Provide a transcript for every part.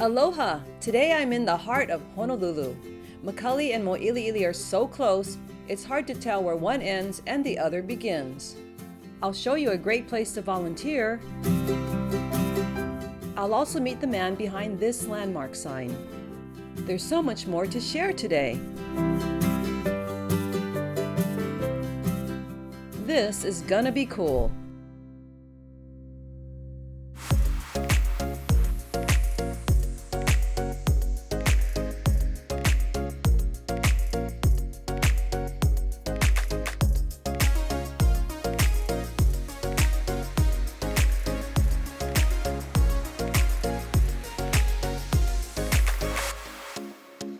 Aloha! Today I'm in the heart of Honolulu. McCully and Moiliili are so close, it's hard to tell where one ends and the other begins. I'll show you a great place to volunteer. I'll also meet the man behind this landmark sign. There's so much more to share today. This is gonna be cool.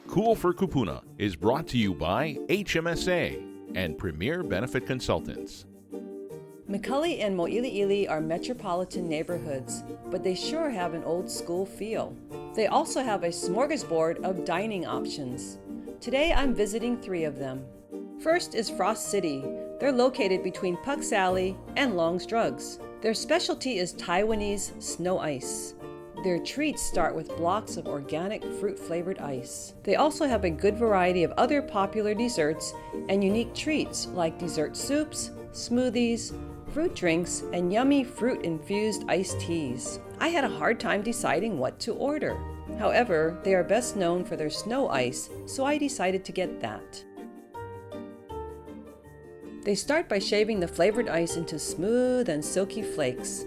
Cool for Kūpuna is brought to you by HMSA and Premier Benefit Consultants. McCully and Moiliili are metropolitan neighborhoods, but they sure have an old school feel. They also have a smorgasbord of dining options. Today I'm visiting 3 of them. First is Frost City. They're located between Puck's Alley and Long's Drugs. Their specialty is Taiwanese snow ice. Their treats start with blocks of organic fruit-flavored ice. They also have a good variety of other popular desserts and unique treats like dessert soups, smoothies, fruit drinks, and yummy fruit-infused iced teas. I had a hard time deciding what to order. However, they are best known for their snow ice, so I decided to get that. They start by shaving the flavored ice into smooth and silky flakes.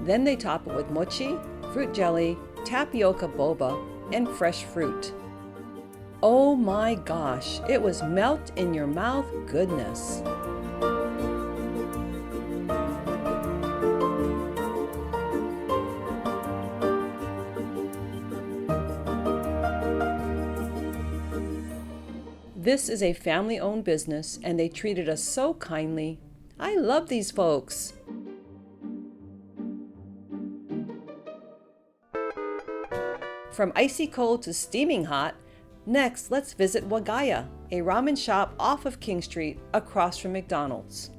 Then they top it with mochi, fruit jelly, tapioca boba, and fresh fruit. Oh my gosh, it was melt in your mouth goodness. This is a family-owned business and they treated us so kindly. I love these folks. From icy cold to steaming hot, next let's visit Wagaya, a ramen shop off of King Street across from McDonald's.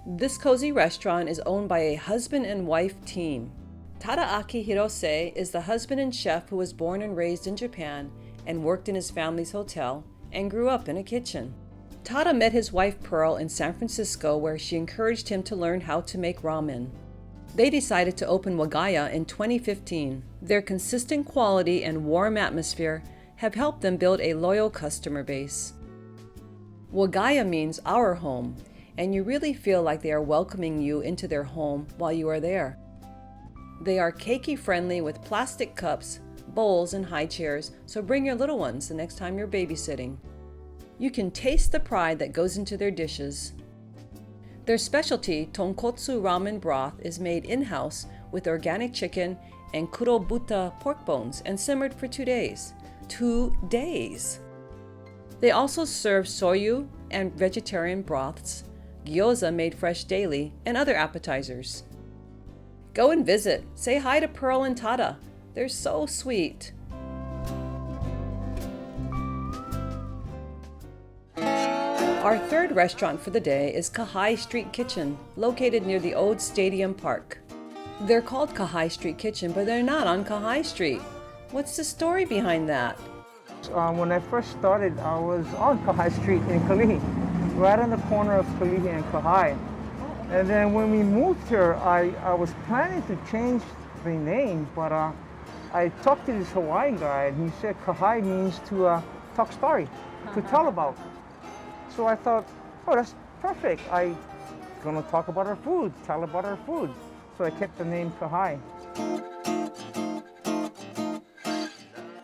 This cozy restaurant is owned by a husband and wife team. Tadaaki Hirose is the husband and chef who was born and raised in Japan and worked in his family's hotel and grew up in a kitchen. Tada met his wife Pearl in San Francisco where she encouraged him to learn how to make ramen. They decided to open Wagaya in 2015. Their consistent quality and warm atmosphere have helped them build a loyal customer base. Wagaya means our home, and you really feel like they are welcoming you into their home while you are there. They are keiki friendly with plastic cups, bowls, and high chairs, so bring your little ones the next time you're babysitting. You can taste the pride that goes into their dishes. Their specialty, tonkotsu ramen broth, is made in-house with organic chicken and kurobuta pork bones and simmered for 2 days. 2 days! They also serve soyu and vegetarian broths, gyoza made fresh daily, and other appetizers. Go and visit. Say hi to Pearl and Tada. They're so sweet. Our third restaurant for the day is Kahai Street Kitchen, located near the old Stadium Park. They're called Kahai Street Kitchen, but they're not on Kahai Street. What's the story behind that? When I first started, I was on Kahai Street in Kalihi, right on the corner of Kalihi and Kahai. And then when we moved here, I was planning to change the name, but I talked to this Hawaiian guy, and he said Kahai means to talk story, to tell about. So I thought, oh, that's perfect. I'm gonna talk about our food, tell about our food. So I kept the name Kahai.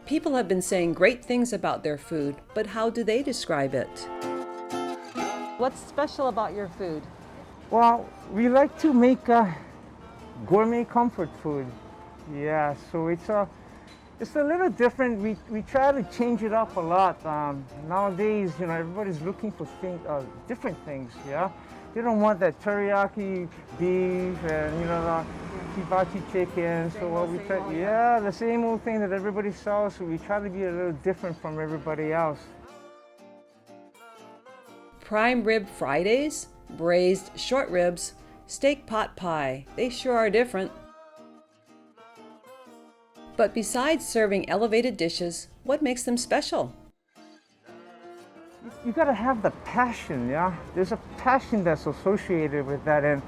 People have been saying great things about their food, but how do they describe it? What's special about your food? Well, we like to make gourmet comfort food. Yeah, so it's a little different. We try to change it up a lot. Nowadays, everybody's looking for different things. Yeah, they don't want that teriyaki beef and the hibachi chicken. So what we try, the same old thing that everybody sells. So we try to be a little different from everybody else. Prime Rib Fridays, braised short ribs, steak pot pie. They sure are different. But besides serving elevated dishes, what makes them special? You gotta have the passion, yeah? There's a passion that's associated with that, and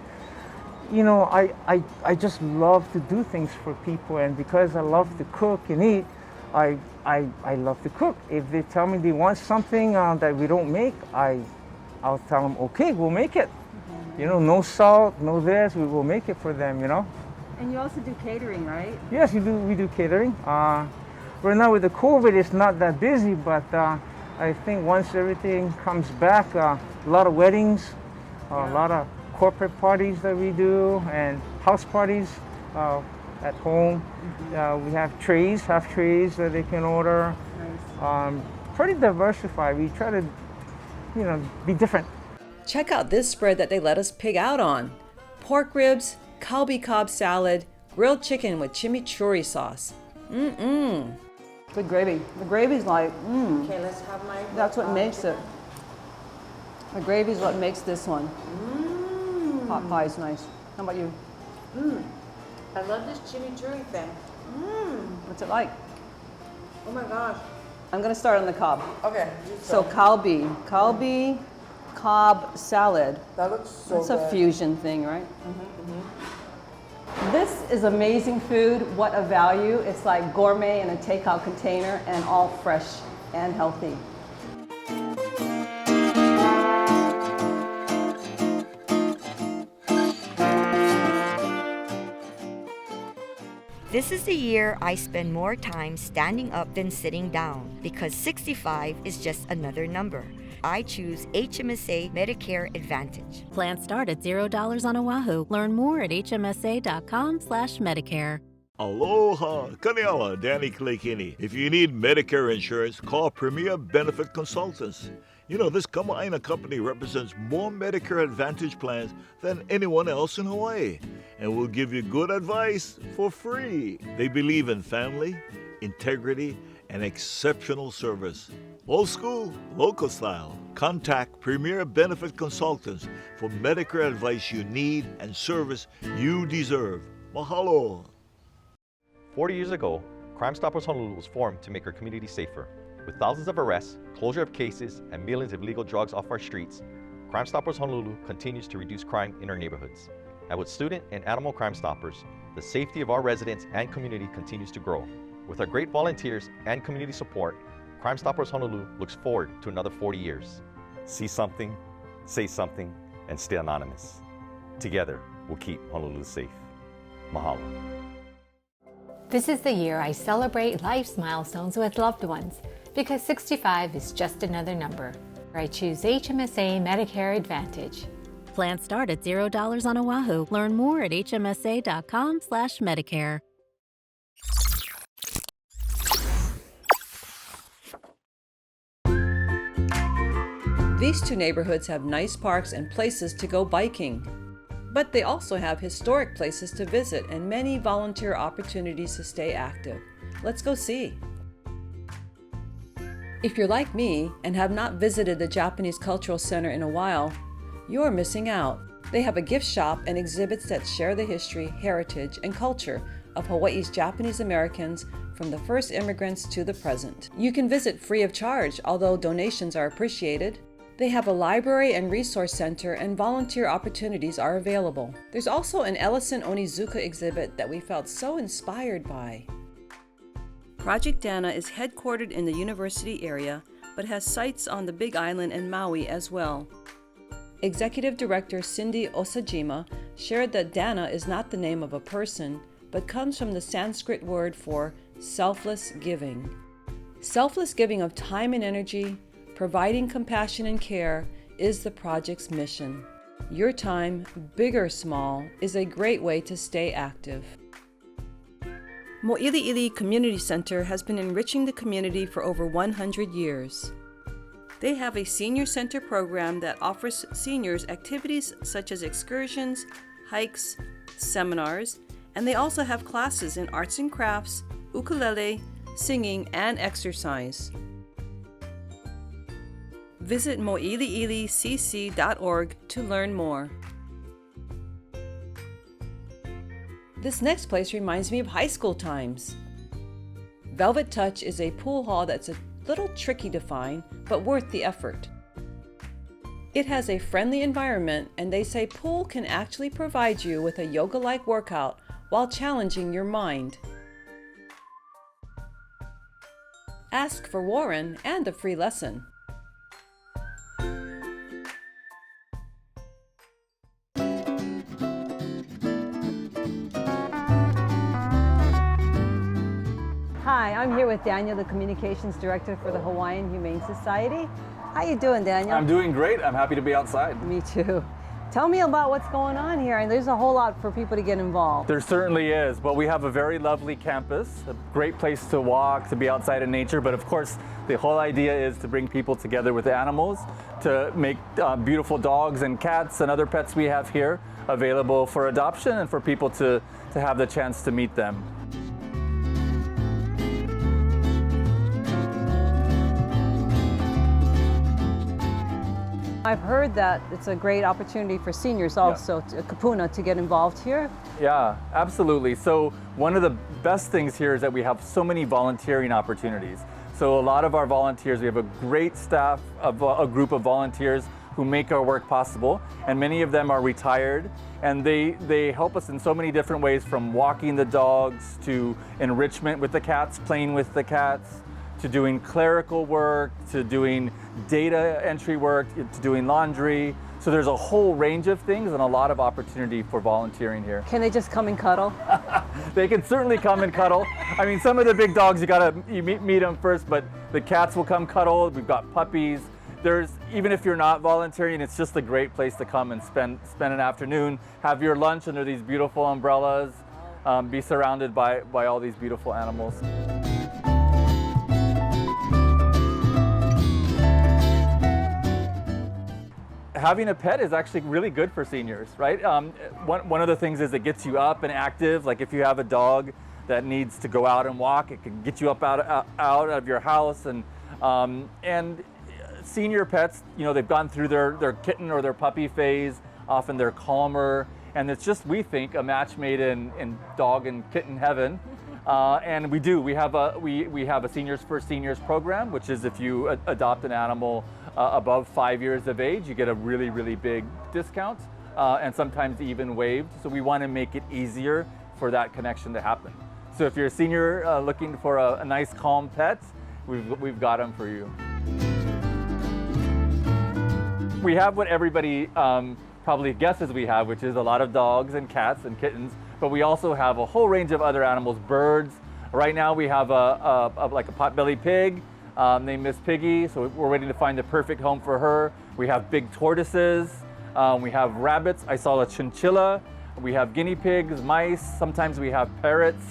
you know, I just love to do things for people, and because I love to cook and eat, I love to cook. If they tell me they want something that we don't make, I'll tell them, okay, we'll make it. You know, no salt, no this, we will make it for them, you know? And you also do catering, right? Yes, we do catering. Right now with the COVID, it's not that busy, but I think once everything comes back, a lot of weddings, a lot of corporate parties that we do, and house parties at home. We have trays, half trays that they can order. Nice. Pretty diversified. We try to, you know, be different. Check out this spread that they let us pig out on. Pork ribs, kalbi cob salad, grilled chicken with chimichurri sauce. Good gravy. The gravy's like, Okay, let's have my. That's what makes it. The gravy's what makes this one. Pot pie is nice. How about you? I love this chimichurri thing. What's it like? Oh my gosh. I'm gonna start on the cob. Okay. So kalbi cob salad. That looks so It's good. a fusion thing, right? This is amazing food. What a value. It's like gourmet in a takeout container and all fresh and healthy. This is the year I spend more time standing up than sitting down because 65 is just another number. I choose HMSA Medicare Advantage. Plans start at $0 on Oahu. Learn more at hmsa.com/Medicare. Aloha! Kaniala, Danny Kilekini. If you need Medicare insurance, call Premier Benefit Consultants. You know, this Kama'aina company represents more Medicare Advantage plans than anyone else in Hawaii and will give you good advice for free. They believe in family, integrity, and exceptional service. Old school, local style. Contact Premier Benefit Consultants for Medicare advice you need and service you deserve. Mahalo! 40 years ago, Crime Stoppers Honolulu was formed to make our community safer. With thousands of arrests, closure of cases, and millions of illegal drugs off our streets, Crime Stoppers Honolulu continues to reduce crime in our neighborhoods. And with student and animal Crime Stoppers, the safety of our residents and community continues to grow. With our great volunteers and community support, Crime Stoppers Honolulu looks forward to another 40 years. See something, say something, and stay anonymous. Together, we'll keep Honolulu safe. Mahalo. This is the year I celebrate life's milestones with loved ones because 65 is just another number. I choose HMSA Medicare Advantage. Plans start at $0 on Oahu. Learn more at hmsa.com/Medicare. These two neighborhoods have nice parks and places to go biking. But they also have historic places to visit and many volunteer opportunities to stay active. Let's go see. If you're like me and have not visited the Japanese Cultural Center in a while, you're missing out. They have a gift shop and exhibits that share the history, heritage, and culture of Hawaii's Japanese Americans from the first immigrants to the present. You can visit free of charge, although donations are appreciated. They have a library and resource center, and volunteer opportunities are available. There's also an Ellison Onizuka exhibit that we felt so inspired by. Project Dana is headquartered in the university area, but has sites on the Big Island and Maui as well. Executive Director Cindy Osajima shared that Dana is not the name of a person, but comes from the Sanskrit word for selfless giving. Selfless giving of time and energy, providing compassion and care is the project's mission. Your time, big or small, is a great way to stay active. Moiliili Community Center has been enriching the community for over 100 years. They have a senior center program that offers seniors activities such as excursions, hikes, seminars, and they also have classes in arts and crafts, ukulele, singing, and exercise. Visit moiliilicc.org to learn more. This next place reminds me of high school times. Velvet Touch is a pool hall that's a little tricky to find, but worth the effort. It has a friendly environment, and they say pool can actually provide you with a yoga-like workout while challenging your mind. Ask for Warren and a free lesson. Hi, I'm here with Daniel, the Communications Director for the Hawaiian Humane Society. How you doing, Daniel? I'm doing great. I'm happy to be outside. Me too. Tell me about what's going on here, and there's a whole lot for people to get involved. There certainly is, but we have a very lovely campus, a great place to walk, to be outside in nature, but of course the whole idea is to bring people together with animals, to make beautiful dogs and cats and other pets we have here available for adoption and for people to have the chance to meet them. I've heard that it's a great opportunity for seniors also, Kūpuna, to get involved here. Yeah, absolutely. So one of the best things here is that we have so many volunteering opportunities. So a lot of our volunteers, we have a great staff of a group of volunteers who make our work possible, and many of them are retired, and they help us in so many different ways, from walking the dogs to enrichment with the cats, playing with the cats, to doing clerical work, to doing data entry work, to doing laundry. So there's a whole range of things and a lot of opportunity for volunteering here. Can they just come and cuddle? They can certainly come and cuddle. I mean, some of the big dogs, you meet them first, but the cats will come cuddle. We've got puppies. Even if you're not volunteering, it's just a great place to come and spend an afternoon, have your lunch under these beautiful umbrellas, be surrounded by all these beautiful animals. Having a pet is actually really good for seniors, right? One of the things is it gets you up and active. Like if you have a dog that needs to go out and walk, it can get you up out of your house. And senior pets, they've gone through their kitten or their puppy phase. Often they're calmer, and it's just, we think, a match made in dog and kitten heaven. And we have a Seniors for Seniors program, which is if you adopt an animal above 5 years of age, you get a really, really big discount, and sometimes even waived. So we want to make it easier for that connection to happen. So if you're a senior looking for a nice, calm pet, we've got them for you. We have what everybody probably guesses we have, which is a lot of dogs and cats and kittens, but we also have a whole range of other animals, birds. Right now we have like a potbelly pig named Miss Piggy, so we're waiting to find the perfect home for her. We have big tortoises, we have rabbits. I saw a chinchilla. We have guinea pigs, mice. Sometimes we have parrots,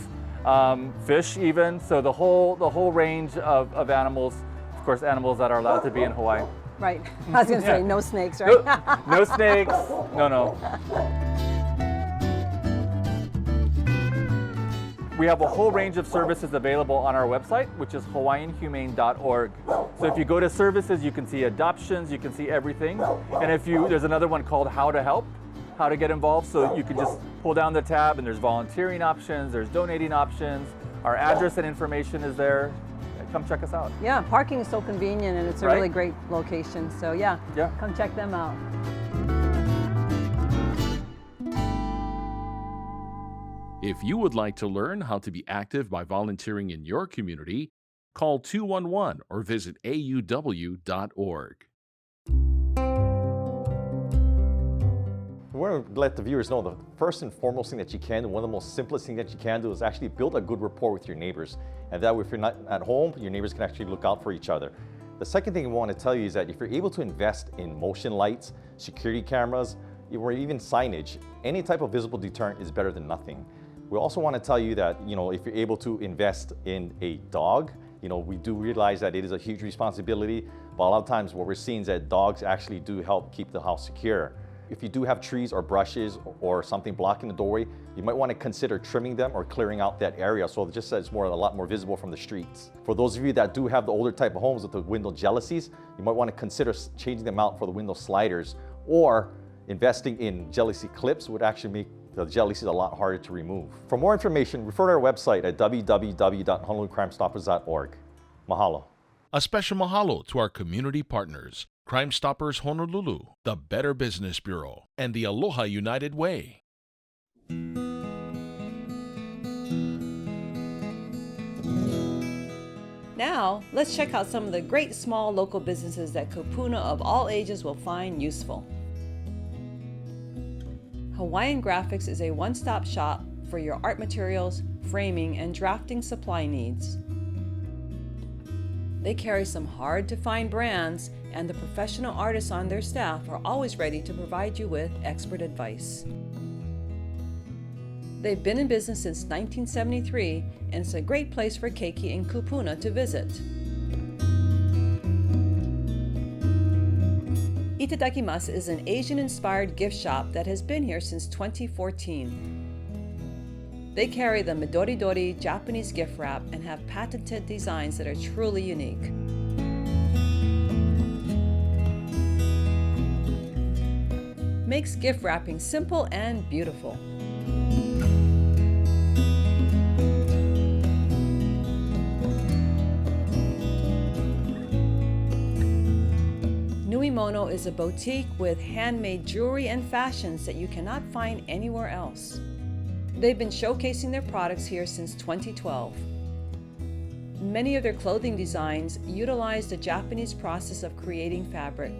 fish even. So the whole range of animals, of course, animals that are allowed to be in Hawaii. Right. I was going to say no snakes, right? No snakes. No. We have a whole range of services available on our website, which is hawaiianhumane.org. So if you go to services, you can see adoptions, you can see everything. And there's another one called How to Help, how to get involved. So you can just pull down the tab and there's volunteering options, there's donating options. Our address and information is there. Come check us out. Yeah, parking is so convenient and it's a really great location. So yeah, come check them out. If you would like to learn how to be active by volunteering in your community, call 211 or visit auw.org. We want to let the viewers know the first and foremost thing that you can do, one of the most simplest things that you can do, is actually build a good rapport with your neighbors. And that way, if you're not at home, your neighbors can actually look out for each other. The second thing we want to tell you is that if you're able to invest in motion lights, security cameras, or even signage, any type of visible deterrent is better than nothing. We also want to tell you that, if you're able to invest in a dog, we do realize that it is a huge responsibility, but a lot of times what we're seeing is that dogs actually do help keep the house secure. If you do have trees or brushes or something blocking the doorway, you might want to consider trimming them or clearing out that area so it just it's a lot more visible from the streets. For those of you that do have the older type of homes with the window jealousies, you might want to consider changing them out for the window sliders, or investing in jealousy clips would actually make The jelly is a lot harder to remove. For more information, refer to our website at www.honolulucrimestoppers.org. Mahalo. A special mahalo to our community partners, Crime Stoppers Honolulu, the Better Business Bureau, and the Aloha United Way. Now, let's check out some of the great small local businesses that Kūpuna of all ages will find useful. Hawaiian Graphics is a one-stop shop for your art materials, framing, and drafting supply needs. They carry some hard-to-find brands, and the professional artists on their staff are always ready to provide you with expert advice. They've been in business since 1973, and it's a great place for keiki and Kūpuna to visit. Itadakimasu is an Asian-inspired gift shop that has been here since 2014. They carry the Midori-dori Japanese gift wrap and have patented designs that are truly unique. Makes gift wrapping simple and beautiful. Nuimono is a boutique with handmade jewelry and fashions that you cannot find anywhere else. They've been showcasing their products here since 2012. Many of their clothing designs utilize the Japanese process of creating fabric,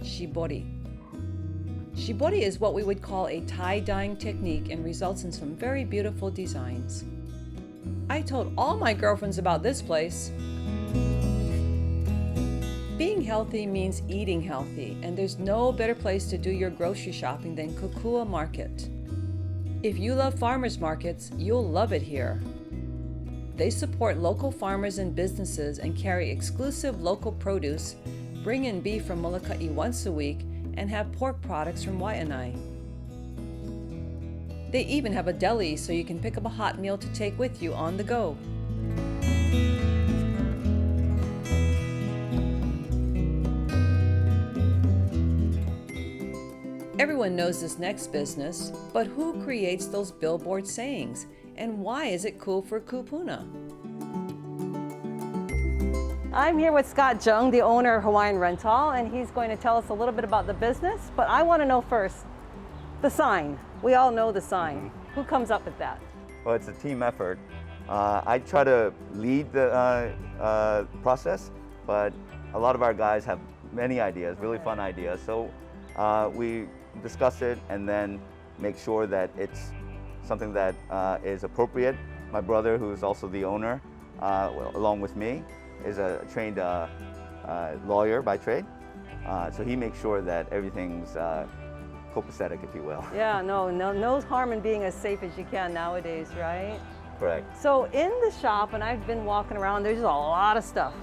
shibori. Shibori is what we would call a tie-dyeing technique and results in some very beautiful designs. I told all my girlfriends about this place. Being healthy means eating healthy, and there's no better place to do your grocery shopping than Kukua Market. If you love farmers markets, you'll love it here. They support local farmers and businesses and carry exclusive local produce, bring in beef from Molokai once a week, and have pork products from Waianae. They even have a deli so you can pick up a hot meal to take with you on the go. Everyone knows this next business, but who creates those billboard sayings? And why is it cool for Kūpuna? I'm here with Scott Jung, the owner of Hawaiian Rental, and he's going to tell us a little bit about the business. But I want to know first, the sign. We all know the sign. Who comes up with that? Well, it's a team effort. I try to lead the process, but a lot of our guys have many ideas, really fun ideas. So we discuss it and then make sure that it's something that is appropriate. My brother, who's also the owner, along with me, is a trained lawyer by trade. So he makes sure that everything's copacetic, if you will. Yeah, no harm in being as safe as you can nowadays, right? Correct. So in the shop, and I've been walking around, there's a lot of stuff.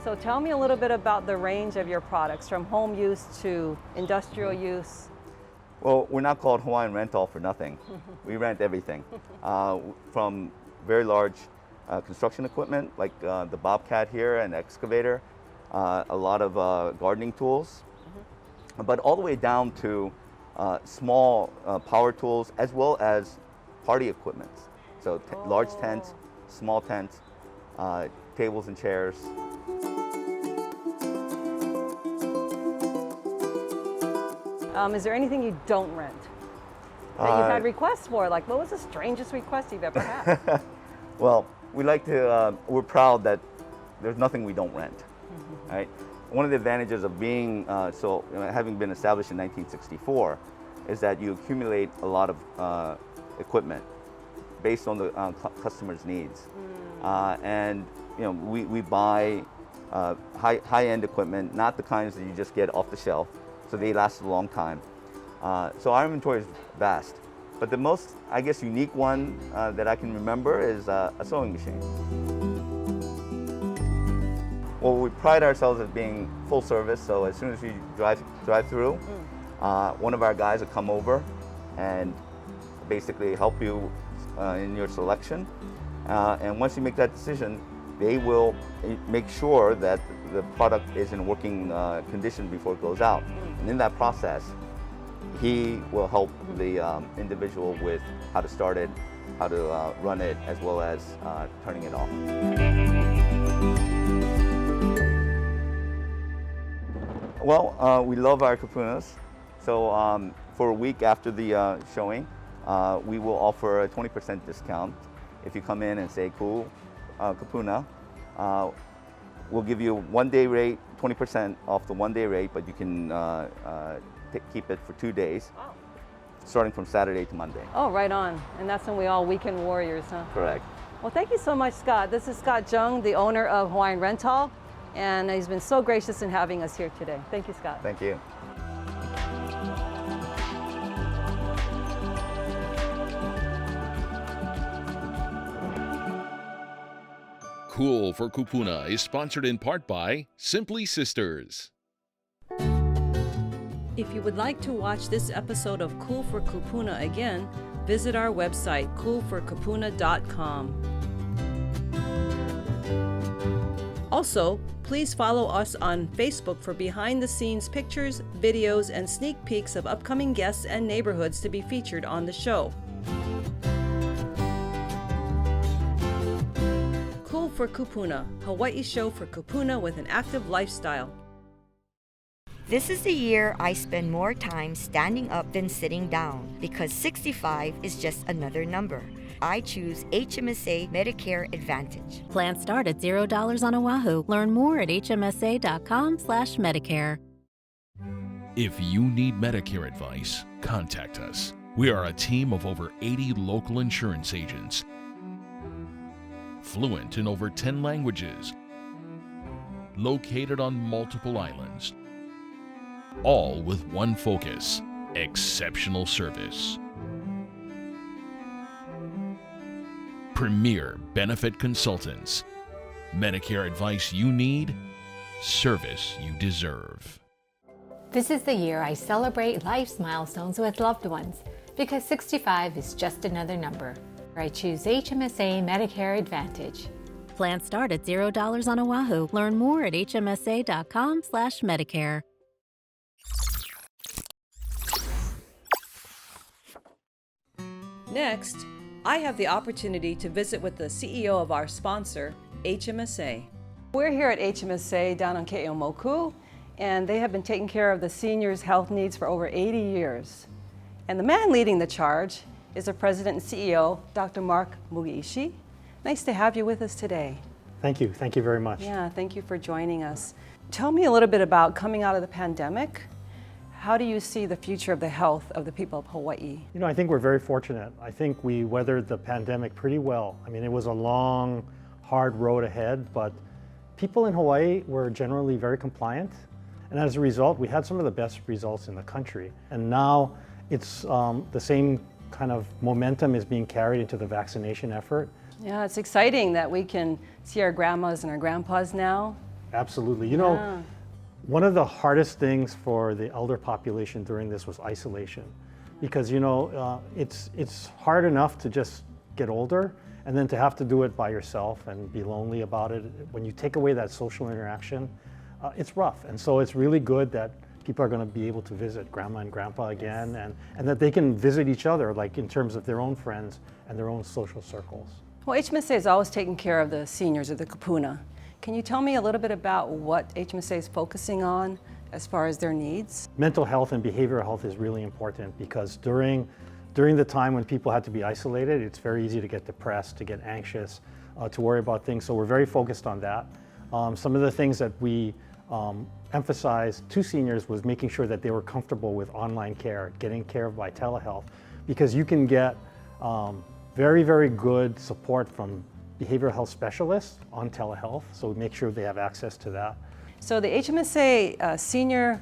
So tell me a little bit about the range of your products, from home use to industrial use. Well, we're not called Hawaiian Rental for nothing. We rent everything, from very large construction equipment like the Bobcat here and excavator, a lot of gardening tools, but all the way down to small power tools as well as party equipment. So large tents, small tents, tables and chairs. Is there anything you don't rent that you've had requests for? Like, what was the strangest request you've ever had? Well, we like to, we're proud that there's nothing we don't rent, right? One of the advantages of being, having been established in 1964, is that you accumulate a lot of equipment based on the customer's needs. And we buy high-end equipment, not the kinds that you just get off the shelf, so they last a long time. So our inventory is vast. But the most, I guess, unique one that I can remember is a sewing machine. Well, we pride ourselves as being full service, so as soon as you drive through, one of our guys will come over and basically help you in your selection. And once you make that decision, they will make sure that the product is in working condition before it goes out. And in that process, he will help the individual with how to start it, how to run it, as well as turning it off. Well, we love our Kūpunas. So for a week after the showing, we will offer a 20% discount. If you come in and say Kūpuna, we'll give you a one-day rate, 20% off the one-day rate, but you can keep it for 2 days, starting from Saturday to Monday. Oh, right on. And that's when we all weekend warriors, huh? Correct. Well, thank you so much, Scott. This is Scott Jung, the owner of Hawaiian Rental, and he's been so gracious in having us here today. Thank you, Scott. Thank you. Cool for Kūpuna is sponsored in part by Simply Sisters. If you would like to watch this episode of Cool for Kūpuna again, visit our website, coolforkūpuna.com. Also, please follow us on Facebook for behind-the-scenes pictures, videos, and sneak peeks of upcoming guests and neighborhoods to be featured on the show. Cool for Kūpuna, Hawaii show for Kūpuna with an active lifestyle. This is the year I spend more time standing up than sitting down because 65 is just another number. I choose HMSA Medicare Advantage. Plans start at $0 on Oahu. Learn more at hmsa.com/Medicare. If you need Medicare advice, contact us. We are a team of over 80 local insurance agents, fluent in over 10 languages, located on multiple islands, all with one focus: exceptional service. Premier Benefit Consultants. Medicare advice you need, service you deserve. This is the year I celebrate life's milestones with loved ones because 65 is just another number. I choose HMSA Medicare Advantage. Plans start at $0 on Oahu. Learn more at hmsa.com/Medicare. Next, I have the opportunity to visit with the CEO of our sponsor, HMSA. We're here at HMSA down on Ke'eaumoku, and they have been taking care of the seniors' health needs for over 80 years. And the man leading the charge is the president and CEO, Dr. Mark Mugiishi. Nice to have you with us today. Thank you. Thank you very much. Yeah, thank you for joining us. Tell me a little bit about coming out of the pandemic. How do you see the future of the health of the people of Hawaii? You know, I think we're very fortunate. I think we weathered the pandemic pretty well. I mean, it was a long, hard road ahead, but people in Hawaii were generally very compliant. And as a result, we had some of the best results in the country. And now it's the same kind of momentum is being carried into the vaccination effort. Yeah, it's exciting that we can see our grandmas and our grandpas now. Absolutely. You know, one of the hardest things for the elder population during this was isolation, because you know it's hard enough to just get older and then to have to do it by yourself and be lonely about it. When you take away that social interaction, it's rough. And so it's really good that people are going to be able to visit grandma and grandpa again, and that they can visit each other, like in terms of their own friends and their own social circles. Well, HMSA is always taking care of the seniors of the Kūpuna. Can you tell me a little bit about what HMSA is focusing on as far as their needs? Mental health and behavioral health is really important because during the time when people had to be isolated, it's very easy to get depressed, to get anxious, to worry about things. So we're very focused on that. Some of the things that we emphasized to seniors was making sure that they were comfortable with online care, getting care by telehealth, because you can get very, very good support from behavioral health specialists on telehealth, so we make sure they have access to that. So the HMSA senior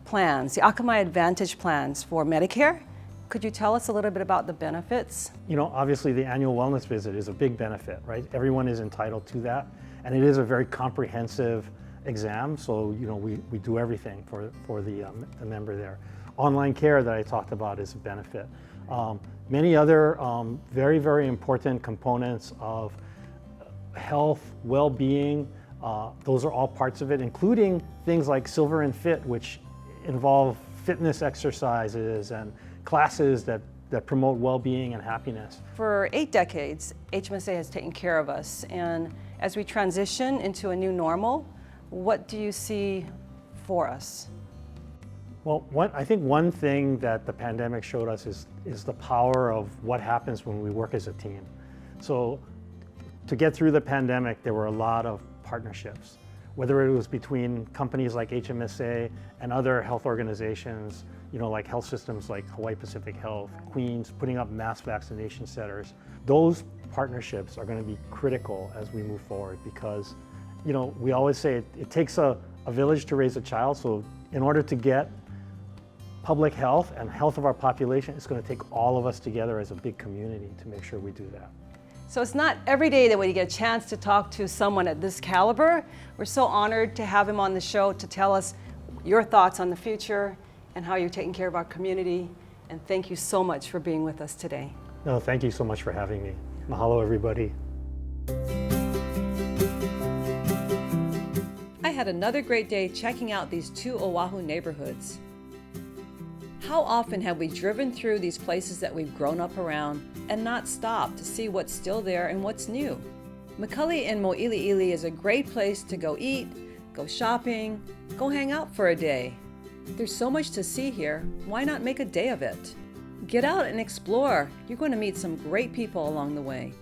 plans, the Akamai Advantage plans for Medicare, could you tell us a little bit about the benefits? You know, obviously the annual wellness visit is a big benefit, right? Everyone is entitled to that, and it is a very comprehensive exam, so you know we do everything for the member there. Online care that I talked about is a benefit. Many other very, very important components of health, well-being, those are all parts of it, including things like Silver and Fit, which involve fitness exercises and classes that promote well-being and happiness. For 8 decades, HMSA has taken care of us, and as we transition into a new normal, what do you see for us? Well, I think one thing that the pandemic showed us is the power of what happens when we work as a team. So to get through the pandemic, there were a lot of partnerships, whether it was between companies like HMSA and other health organizations, like health systems like Hawaii Pacific Health, Queens, putting up mass vaccination centers. Those partnerships are going to be critical as we move forward because, we always say it takes a village to raise a child. So in order to get public health and health of our population, it's going to take all of us together as a big community to make sure we do that. So it's not every day that we get a chance to talk to someone at this caliber. We're so honored to have him on the show to tell us your thoughts on the future and how you're taking care of our community. And thank you so much for being with us today. No, thank you so much for having me. Mahalo, everybody. I had another great day checking out these 2 Oahu neighborhoods. How often have we driven through these places that we've grown up around and not stopped to see what's still there and what's new? McCully and Moiliili is a great place to go eat, go shopping, go hang out for a day. There's so much to see here, why not make a day of it? Get out and explore. You're going to meet some great people along the way.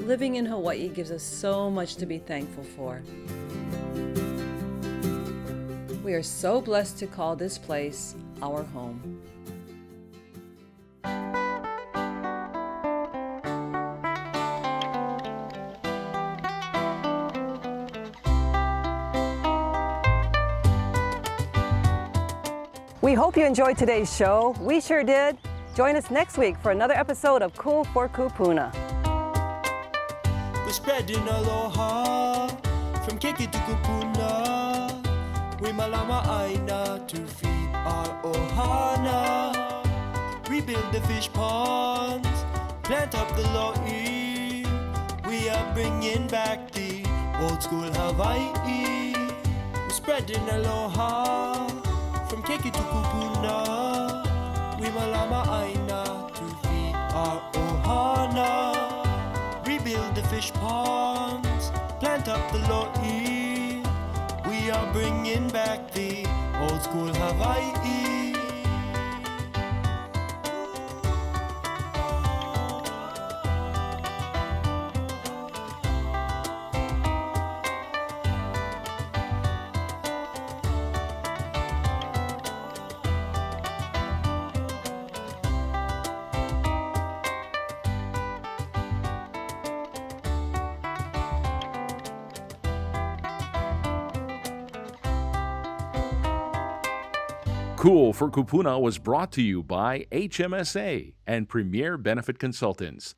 Living in Hawaii gives us so much to be thankful for. We are so blessed to call this place our home. We hope you enjoyed today's show. We sure did. Join us next week for another episode of Cool for Kūpuna. We're spreading aloha from Keiki to Kūpuna. We malama aina to feed our ohana. Rebuild the fish ponds, plant up the lo'i. We are bringing back the old school Hawaii. We're spreading aloha from Keiki to Kūpuna. We malama aina to feed our ohana. Rebuild the fish ponds, plant up the lo'i. We are bringing back the old school Hawaii. Cool for Kūpuna was brought to you by HMSA and Premier Benefit Consultants.